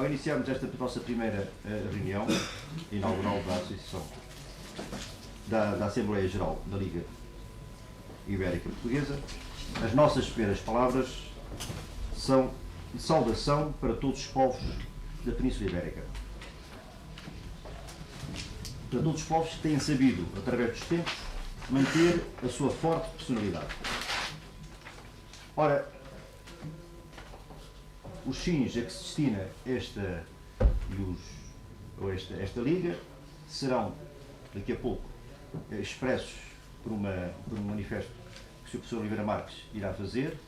iniciamos esta nossa primeira reunião inaugural da Associação da Assembleia Geral da Liga Ibérica Portuguesa. As nossas primeiras palavras são de saudação para todos os povos da Península Ibérica. Para todos os povos que têm sabido, através dos tempos, manter a sua forte personalidade. Ora, os fins a que se destina esta Liga serão, daqui a pouco, expressos por um manifesto que o Sr. Professor Oliveira Marques irá fazer.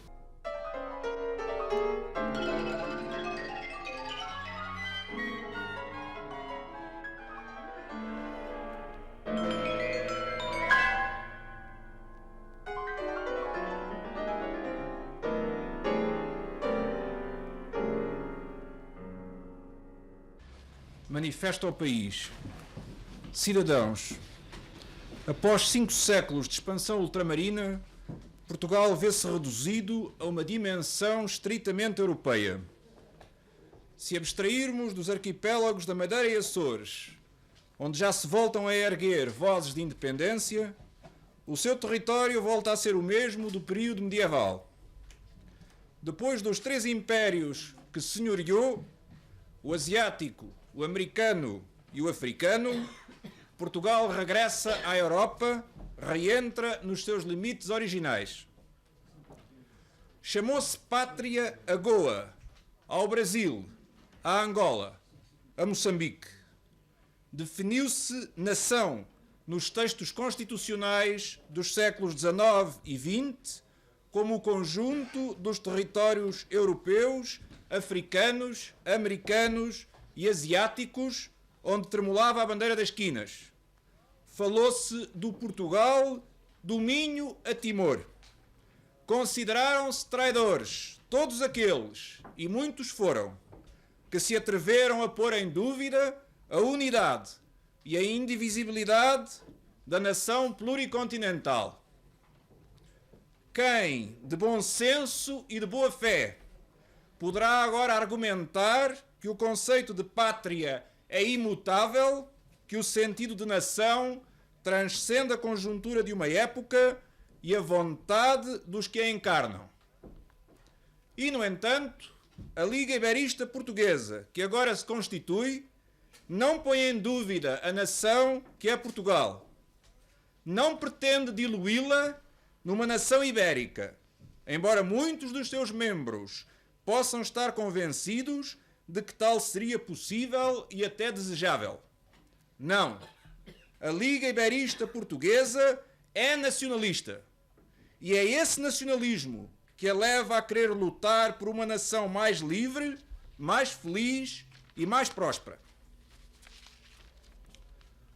Manifesto ao país. Cidadãos, após 5 séculos de expansão ultramarina, Portugal vê-se reduzido a uma dimensão estritamente europeia. Se abstrairmos dos arquipélagos da Madeira e Açores, onde já se voltam a erguer vozes de independência, o seu território volta a ser o mesmo do período medieval. Depois dos 3 impérios que senhoreou, o asiático, o americano e o africano, Portugal regressa à Europa, reentra nos seus limites originais. Chamou-se pátria a Goa, ao Brasil, a Angola, a Moçambique. Definiu-se nação nos textos constitucionais dos séculos XIX e XX como o conjunto dos territórios europeus, africanos, americanos e asiáticos onde tremulava a bandeira das quinas. Falou-se do Portugal do Minho a Timor. Consideraram-se traidores todos aqueles, e muitos foram, que se atreveram a pôr em dúvida a unidade e a indivisibilidade da nação pluricontinental. Quem, de bom senso e de boa fé, poderá agora argumentar que o conceito de pátria é imutável, que o sentido de nação transcende a conjuntura de uma época e a vontade dos que a encarnam? E, no entanto, a Liga Iberista Portuguesa, que agora se constitui, não põe em dúvida a nação que é Portugal. Não pretende diluí-la numa nação ibérica, embora muitos dos seus membros possam estar convencidos de que tal seria possível e até desejável. Não. A Liga Iberista Portuguesa é nacionalista. E é esse nacionalismo que a leva a querer lutar por uma nação mais livre, mais feliz e mais próspera.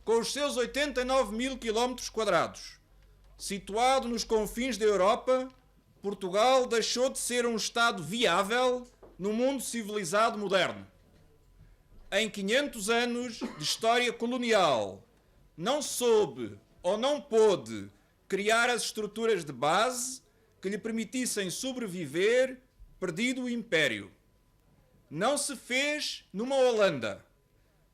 Com os seus 89 mil quilómetros quadrados, situado nos confins da Europa, Portugal deixou de ser um Estado viável no mundo civilizado moderno. Em 500 anos de história colonial, não soube ou não pôde criar as estruturas de base que lhe permitissem sobreviver, perdido o império. Não se fez numa Holanda.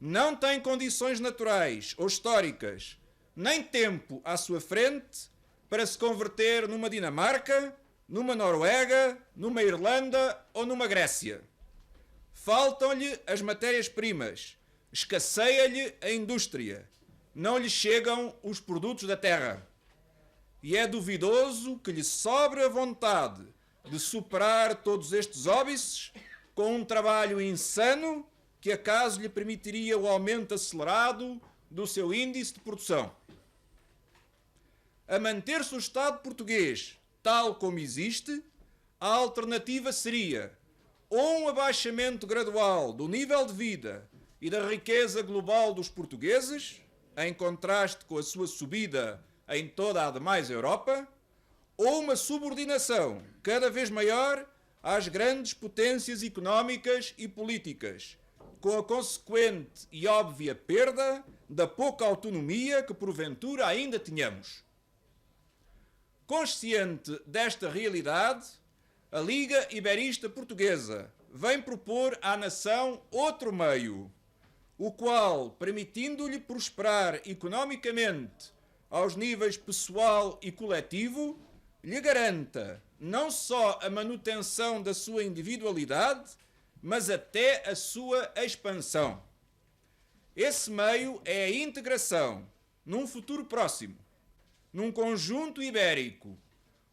Não tem condições naturais ou históricas, nem tempo à sua frente para se converter numa Dinamarca, numa Noruega, numa Irlanda ou numa Grécia. Faltam-lhe as matérias-primas, escasseia-lhe a indústria, não lhe chegam os produtos da terra. E é duvidoso que lhe sobre a vontade de superar todos estes óbices com um trabalho insano que acaso lhe permitiria o aumento acelerado do seu índice de produção. A manter-se o Estado português tal como existe, a alternativa seria ou um abaixamento gradual do nível de vida e da riqueza global dos portugueses, em contraste com a sua subida em toda a demais Europa, ou uma subordinação cada vez maior às grandes potências económicas e políticas, com a consequente e óbvia perda da pouca autonomia que porventura ainda tínhamos. Consciente desta realidade, a Liga Iberista Portuguesa vem propor à nação outro meio, o qual, permitindo-lhe prosperar economicamente aos níveis pessoal e coletivo, lhe garanta não só a manutenção da sua individualidade, mas até a sua expansão. Esse meio é a integração, num futuro próximo, num conjunto ibérico,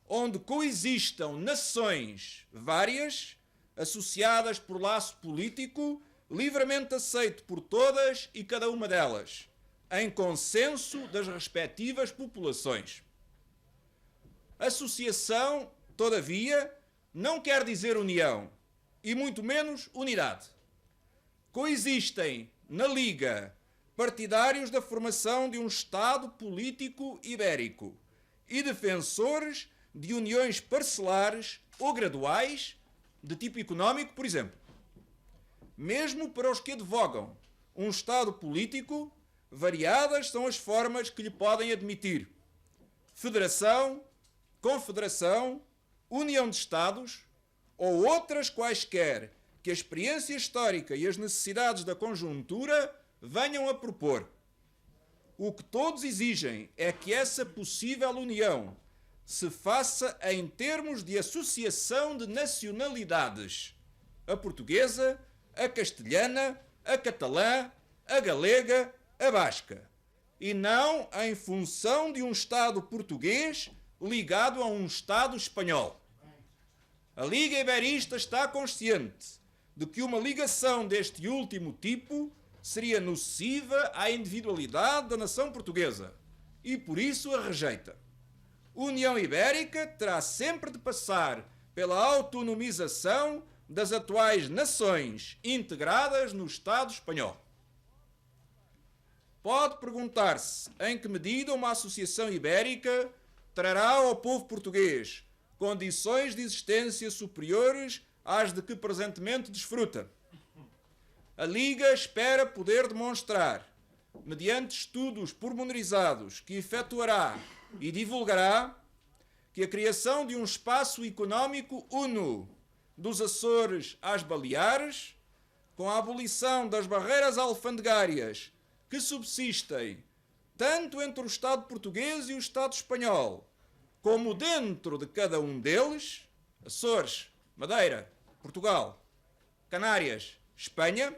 onde coexistam nações várias, associadas por laço político, livremente aceito por todas e cada uma delas, em consenso das respectivas populações. Associação, todavia, não quer dizer união, e muito menos unidade. Coexistem na Liga partidários da formação de um Estado político ibérico e defensores de uniões parcelares ou graduais, de tipo económico, por exemplo. Mesmo para os que advogam um Estado político, variadas são as formas que lhe podem admitir: federação, confederação, união de Estados ou outras quaisquer que a experiência histórica e as necessidades da conjuntura venham a propor. O que todos exigem é que essa possível união se faça em termos de associação de nacionalidades: a portuguesa, a castelhana, a catalã, a galega, a basca, e não em função de um Estado português ligado a um Estado espanhol. A Liga Iberista está consciente de que uma ligação deste último tipo seria nociva à individualidade da nação portuguesa e por isso a rejeita. A União Ibérica terá sempre de passar pela autonomização das atuais nações integradas no Estado espanhol. Pode perguntar-se em que medida uma associação ibérica trará ao povo português condições de existência superiores às de que presentemente desfruta. A Liga espera poder demonstrar, mediante estudos pormenorizados que efetuará e divulgará, que a criação de um espaço económico uno dos Açores às Baleares, com a abolição das barreiras alfandegárias que subsistem tanto entre o Estado português e o Estado espanhol, como dentro de cada um deles, Açores, Madeira, Portugal, Canárias, Espanha,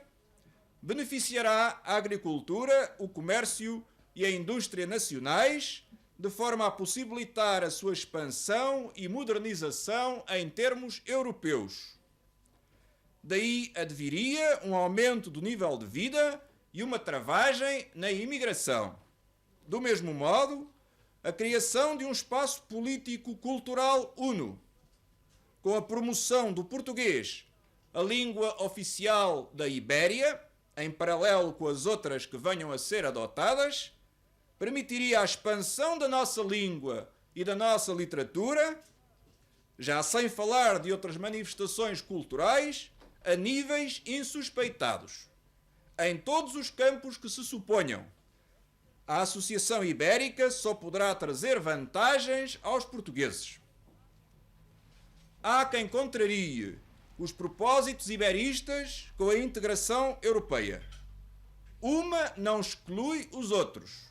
beneficiará a agricultura, o comércio e a indústria nacionais, de forma a possibilitar a sua expansão e modernização em termos europeus. Daí adviria um aumento do nível de vida e uma travagem na imigração. Do mesmo modo, a criação de um espaço político-cultural uno, com a promoção do português, a língua oficial da Ibéria, em paralelo com as outras que venham a ser adotadas, permitiria a expansão da nossa língua e da nossa literatura, já sem falar de outras manifestações culturais, a níveis insuspeitados, em todos os campos que se suponham. A Associação Ibérica só poderá trazer vantagens aos portugueses. Há quem contrarie os propósitos iberistas com a integração europeia. Uma não exclui os outros.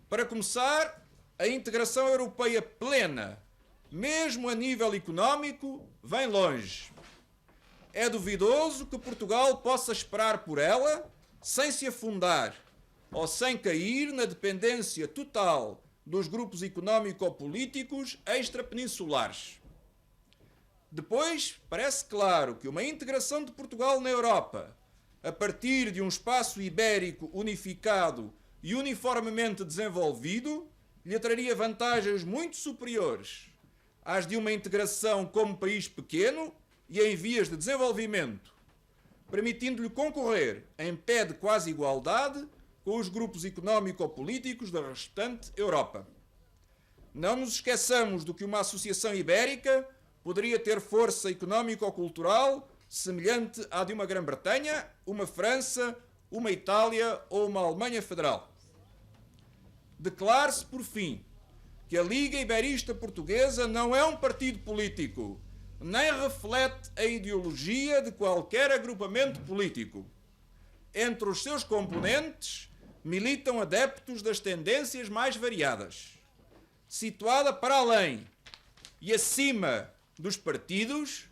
Para começar, a integração europeia plena, mesmo a nível económico, vem longe. É duvidoso que Portugal possa esperar por ela sem se afundar ou sem cair na dependência total dos grupos económico-políticos extrapeninsulares. Depois, parece claro que uma integração de Portugal na Europa, a partir de um espaço ibérico unificado e uniformemente desenvolvido, lhe traria vantagens muito superiores às de uma integração como país pequeno e em vias de desenvolvimento, permitindo-lhe concorrer em pé de quase igualdade com os grupos económico-políticos da restante Europa. Não nos esqueçamos de que uma associação ibérica poderia ter força económico-cultural semelhante à de uma Grã-Bretanha, uma França, uma Itália ou uma Alemanha Federal. Declare-se, por fim, que a Liga Iberista Portuguesa não é um partido político, nem reflete a ideologia de qualquer agrupamento político. Entre os seus componentes militam adeptos das tendências mais variadas. Situada para além e acima dos partidos,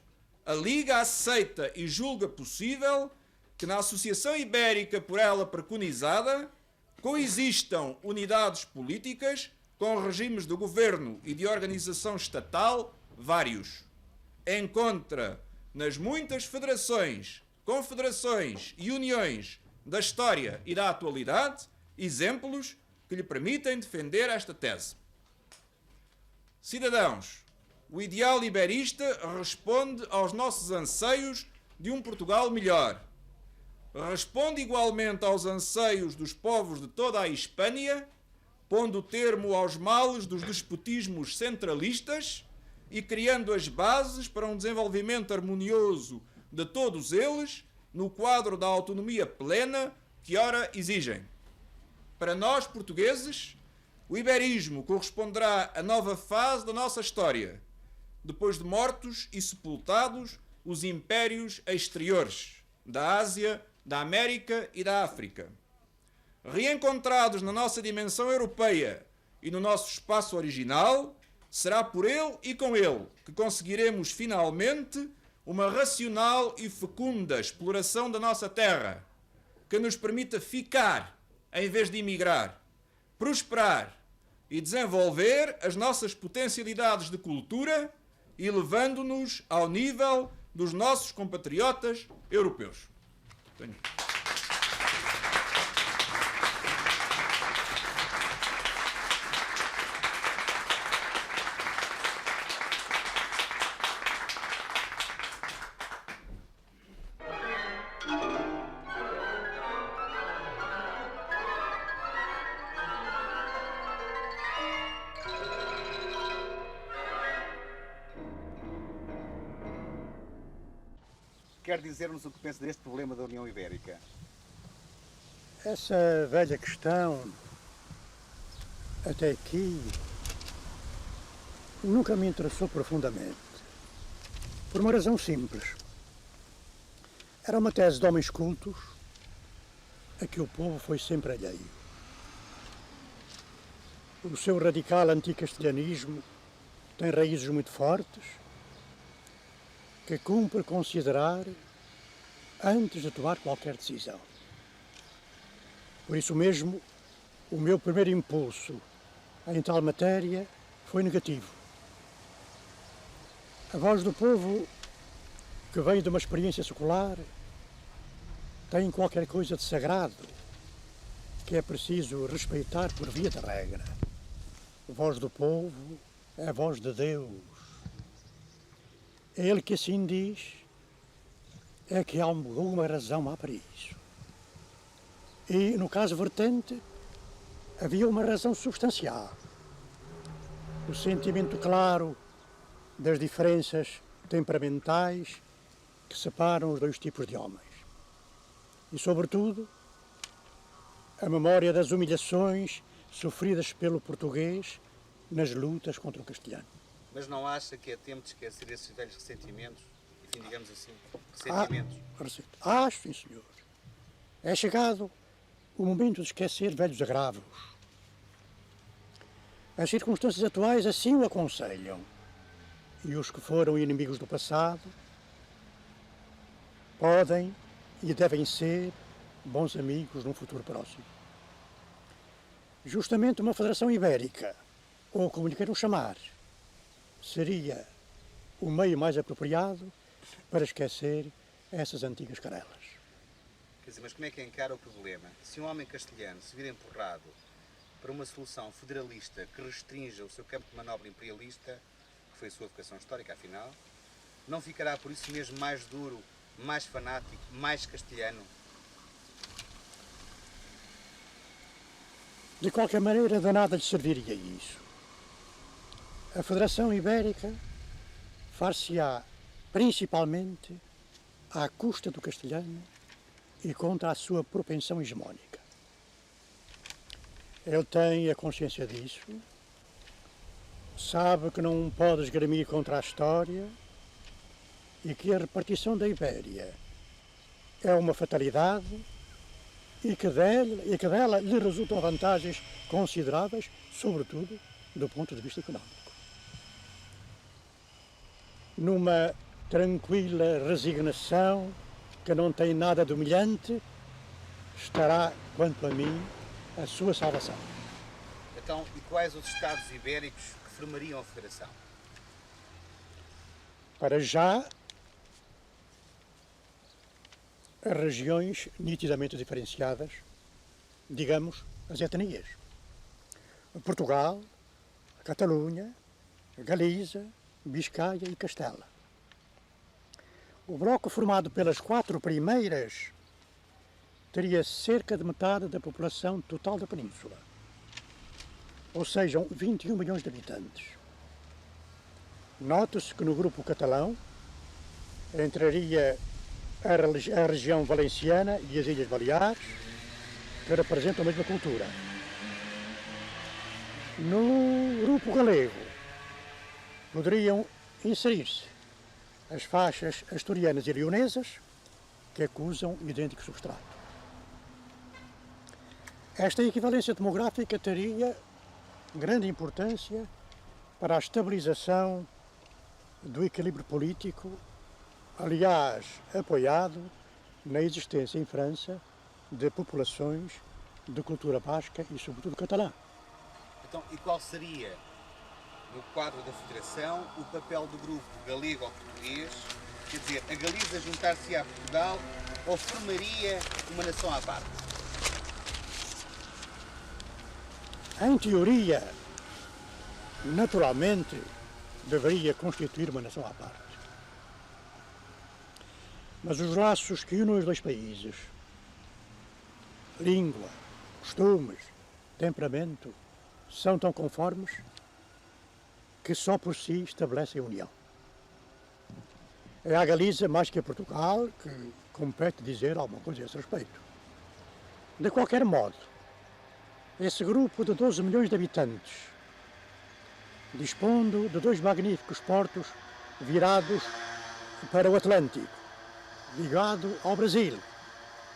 a Liga aceita e julga possível que na Associação Ibérica por ela preconizada coexistam unidades políticas com regimes de governo e de organização estatal vários. Encontra nas muitas federações, confederações e uniões da história e da atualidade exemplos que lhe permitem defender esta tese. Cidadãos, o ideal iberista responde aos nossos anseios de um Portugal melhor. Responde igualmente aos anseios dos povos de toda a Hispânia, pondo termo aos males dos despotismos centralistas e criando as bases para um desenvolvimento harmonioso de todos eles no quadro da autonomia plena que ora exigem. Para nós, portugueses, o iberismo corresponderá à nova fase da nossa história, depois de mortos e sepultados os impérios exteriores da Ásia, da América e da África. Reencontrados na nossa dimensão europeia e no nosso espaço original, será por ele e com ele que conseguiremos finalmente uma racional e fecunda exploração da nossa terra, que nos permita ficar em vez de emigrar, prosperar e desenvolver as nossas potencialidades de cultura, elevando-nos ao nível dos nossos compatriotas europeus. Quer dizer-nos o que pensa deste problema da União Ibérica? Essa velha questão, até aqui, nunca me interessou profundamente. Por uma razão simples. Era uma tese de homens cultos a que o povo foi sempre alheio. O seu radical anticastelhanismo tem raízes muito fortes que cumpre considerar antes de tomar qualquer decisão. Por isso mesmo, o meu primeiro impulso em tal matéria foi negativo. A voz do povo, que vem de uma experiência secular, tem qualquer coisa de sagrado que é preciso respeitar por via de regra. A voz do povo é a voz de Deus. É ele que assim diz, é que há alguma razão há para isso. E, no caso vertente, havia uma razão substancial. O sentimento claro das diferenças temperamentais que separam os dois tipos de homens. E, sobretudo, a memória das humilhações sofridas pelo português nas lutas contra o castelhano. Mas não acha que é tempo de esquecer esses velhos ressentimentos? Enfim, digamos assim, ressentimentos. Acho, sim, senhor. É chegado o momento de esquecer velhos agravos. As circunstâncias atuais assim o aconselham. E os que foram inimigos do passado podem e devem ser bons amigos num futuro próximo. Justamente uma Federação Ibérica, ou como lhe queiram chamar, seria o meio mais apropriado para esquecer essas antigas querelas. Quer dizer, mas como é que encara o problema? Se um homem castelhano se vir empurrado para uma solução federalista que restrinja o seu campo de manobra imperialista, que foi a sua vocação histórica, afinal, não ficará por isso mesmo mais duro, mais fanático, mais castelhano? De qualquer maneira, de nada lhe serviria isso. A Federação Ibérica far-se-á principalmente à custa do castelhano e contra a sua propensão hegemónica. Ele tem a consciência disso, sabe que não pode esgrimir contra a história e que a repartição da Ibéria é uma fatalidade e que dela lhe resultam vantagens consideráveis, sobretudo do ponto de vista económico. Numa tranquila resignação que não tem nada de humilhante, estará, quanto a mim, a sua salvação. Então, e quais os Estados ibéricos que formariam a Federação? Para já, as regiões nitidamente diferenciadas, digamos, as etnias. Portugal, Catalunha, Galiza, Biscaia e Castela. O bloco formado pelas 4 primeiras teria cerca de metade da população total da península, ou sejam, 21 milhões de habitantes. Note-se que no grupo catalão entraria a região valenciana e as Ilhas Baleares, que representam a mesma cultura. No grupo galego poderiam inserir-se as faixas asturianas e leonesas, que acusam idêntico substrato. Esta equivalência demográfica teria grande importância para a estabilização do equilíbrio político, aliás, apoiado na existência em França de populações de cultura basca e, sobretudo, catalã. Então, e qual seria, no quadro da Federação, o papel do grupo galego ou português? Quer dizer, a Galiza juntar-se a Portugal ou formaria uma nação à parte? Em teoria, naturalmente, deveria constituir uma nação à parte. Mas os laços que unem os dois países, língua, costumes, temperamento, são tão conformes que só por si estabelecem a união. É a Galiza, mais que a Portugal, que compete dizer alguma coisa a esse respeito. De qualquer modo, esse grupo de 12 milhões de habitantes, dispondo de 2 magníficos portos virados para o Atlântico, ligado ao Brasil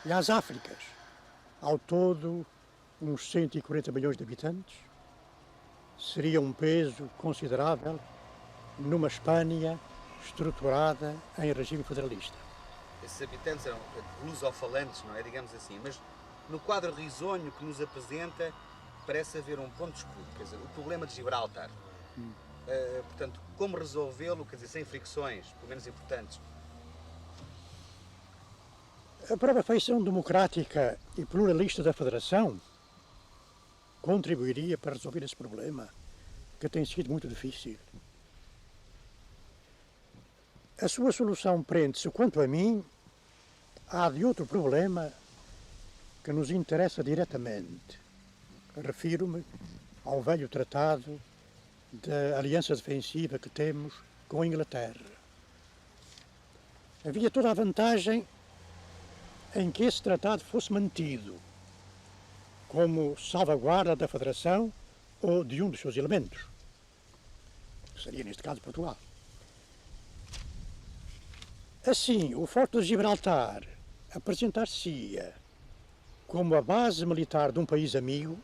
e às Áfricas, ao todo uns 140 milhões de habitantes, seria um peso considerável numa Espanha estruturada em regime federalista. Esses habitantes eram lusofalantes, não é? Digamos assim, mas no quadro risonho que nos apresenta parece haver um ponto escuro, quer dizer, o problema de Gibraltar. Portanto, como resolvê-lo, quer dizer, sem fricções, pelo menos importantes? A própria feição democrática e pluralista da Federação contribuiria para resolver esse problema, que tem sido muito difícil. A sua solução prende-se, quanto a mim, à de outro problema que nos interessa diretamente. Refiro-me ao velho tratado da aliança defensiva que temos com a Inglaterra. Havia toda a vantagem em que esse tratado fosse mantido como salvaguarda da Federação ou de um dos seus elementos, que seria, neste caso, Portugal. Assim, o Forte de Gibraltar apresentar-se-ia como a base militar de um país amigo,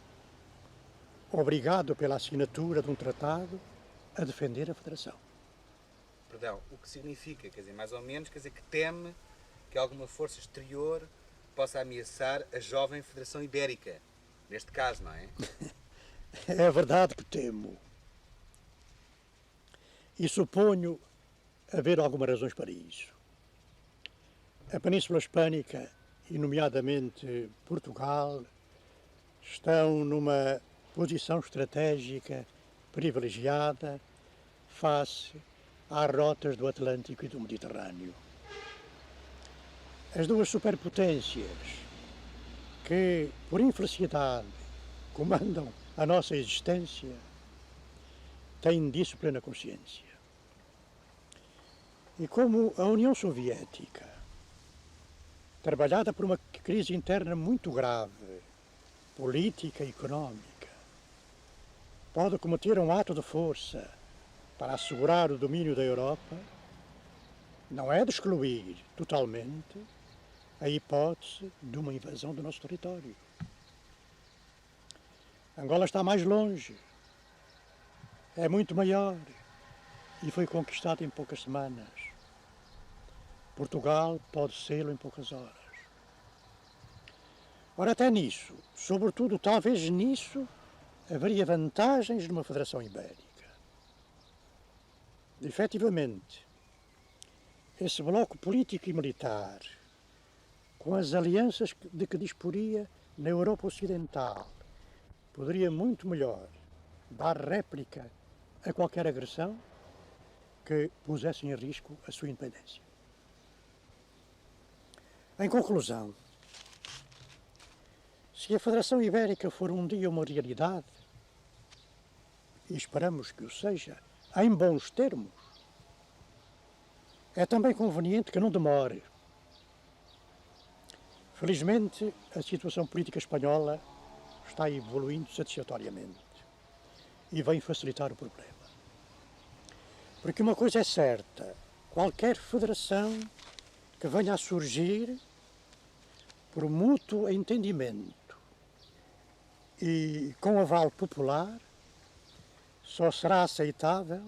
obrigado pela assinatura de um tratado a defender a Federação. Perdão, o que significa, quer dizer, mais ou menos, quer dizer, que teme que alguma força exterior possa ameaçar a jovem Federação Ibérica, neste caso, não é? É verdade que temo. E suponho haver algumas razões para isso. A Península Hispânica, e nomeadamente Portugal, estão numa posição estratégica privilegiada face às rotas do Atlântico e do Mediterrâneo. As duas superpotências que, por infelicidade, comandam a nossa existência, têm disso plena consciência. E como a União Soviética, trabalhada por uma crise interna muito grave, política e económica, pode cometer um ato de força para assegurar o domínio da Europa, não é de excluir totalmente a hipótese de uma invasão do nosso território. Angola está mais longe, é muito maior e foi conquistado em poucas semanas. Portugal pode sê-lo em poucas horas. Ora, até nisso, sobretudo talvez nisso, haveria vantagens de uma Federação Ibérica. Efetivamente, esse bloco político e militar, com as alianças de que disporia na Europa Ocidental, poderia muito melhor dar réplica a qualquer agressão que pusesse em risco a sua independência. Em conclusão, se a Federação Ibérica for um dia uma realidade, e esperamos que o seja, em bons termos, é também conveniente que não demore. Felizmente, a situação política espanhola está evoluindo satisfatoriamente e vem facilitar o problema. Porque uma coisa é certa, qualquer federação que venha a surgir por mútuo entendimento e com aval popular só será aceitável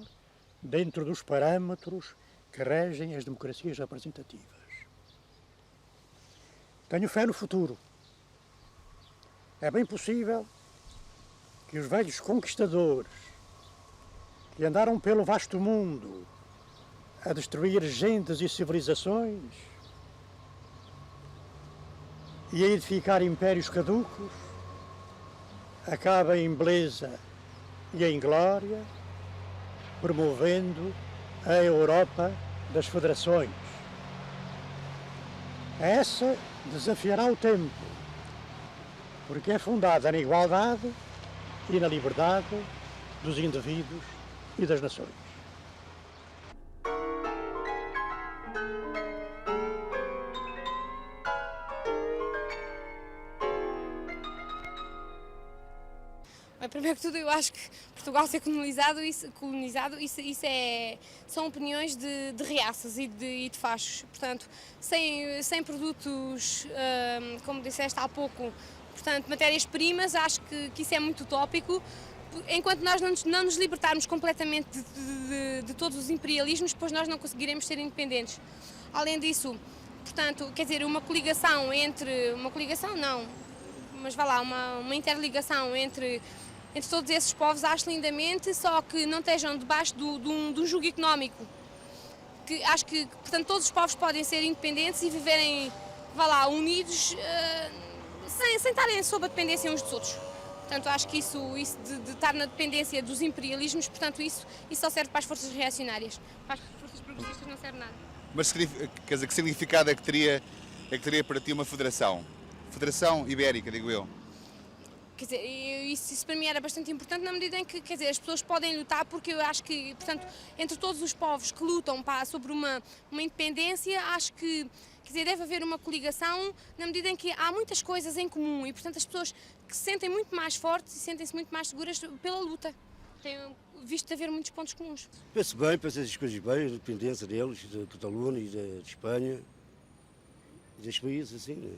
dentro dos parâmetros que regem as democracias representativas. Tenho fé no futuro. É bem possível que os velhos conquistadores que andaram pelo vasto mundo a destruir gentes e civilizações e a edificar impérios caducos, acabem em beleza e em glória, promovendo a Europa das federações. Essa desafiará o tempo, porque é fundada na igualdade e na liberdade dos indivíduos e das nações. Primeiro que tudo, eu acho que Portugal ser colonizado, são opiniões de reaças e de fachos. Portanto, sem produtos, como disseste há pouco, portanto, matérias-primas, acho que isso é muito utópico. Enquanto nós não nos libertarmos completamente de todos os imperialismos, depois nós não conseguiremos ser independentes. Além disso, portanto, quer dizer, uma interligação entre todos esses povos, acho lindamente, só que não estejam debaixo de um jugo económico. Que acho que, portanto, todos os povos podem ser independentes e viverem, unidos, sem estarem sob a dependência uns dos outros. Portanto, acho que isso de estar na dependência dos imperialismos, portanto, isso só serve para as forças reacionárias. Para as forças progressistas não serve nada. Mas quer dizer, que significado é que teria para ti uma federação? Federação Ibérica, digo eu. Quer dizer, isso para mim era bastante importante na medida em que, quer dizer, as pessoas podem lutar, porque eu acho que, portanto, entre todos os povos que lutam sobre uma independência, acho que, quer dizer, deve haver uma coligação na medida em que há muitas coisas em comum e, portanto, as pessoas que se sentem muito mais fortes e sentem-se muito mais seguras pela luta. Tenho visto haver muitos pontos comuns. Penso essas coisas bem, a independência deles, de Catalunha e de Espanha, e dos países assim, né?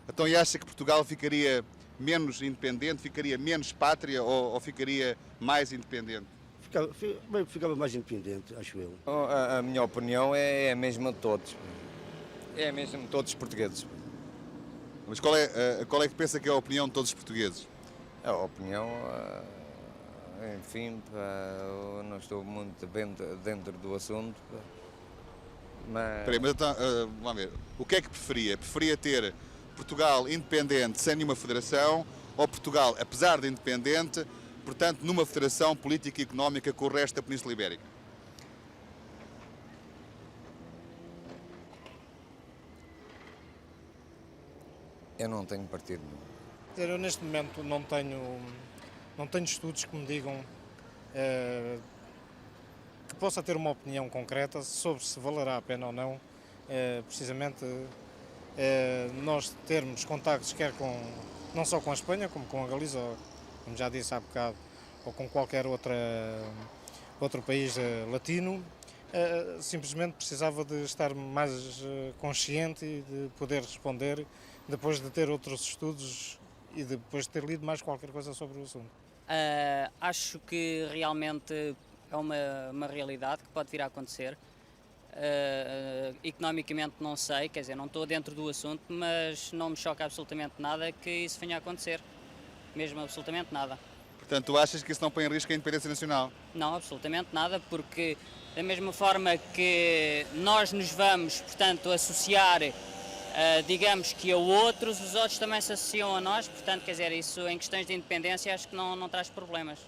Então, e acha que Portugal ficaria menos independente, ficaria menos pátria ou ficaria mais independente? Ficava mais independente, acho eu. A minha opinião é a mesma de todos. É a mesma de todos os portugueses. Mas qual é que pensa que é a opinião de todos os portugueses? A opinião, enfim, eu não estou muito dentro do assunto, mas... Espera aí, mas então, vamos ver. O que é que preferia? Preferia ter Portugal independente sem nenhuma federação ou Portugal, apesar de independente, portanto, numa federação política e económica com o resto da Península Ibérica? Eu não tenho partido. Eu neste momento não tenho estudos que me digam que possa ter uma opinião concreta sobre se valerá a pena ou não, precisamente nós termos contactos não só com a Espanha, como com a Galiza, ou, como já disse há bocado, ou com qualquer outro país latino, simplesmente precisava de estar mais consciente e de poder responder depois de ter outros estudos e depois de ter lido mais qualquer coisa sobre o assunto. Acho que realmente é uma realidade que pode vir a acontecer. Economicamente não sei, quer dizer, não estou dentro do assunto, mas não me choca absolutamente nada que isso venha a acontecer. Mesmo absolutamente nada. Portanto, tu achas que isso não põe em risco a independência nacional? Não, absolutamente nada, porque da mesma forma que nós nos vamos, portanto, associar, digamos que a outros, os outros também se associam a nós, portanto, quer dizer, isso em questões de independência acho que não traz problemas.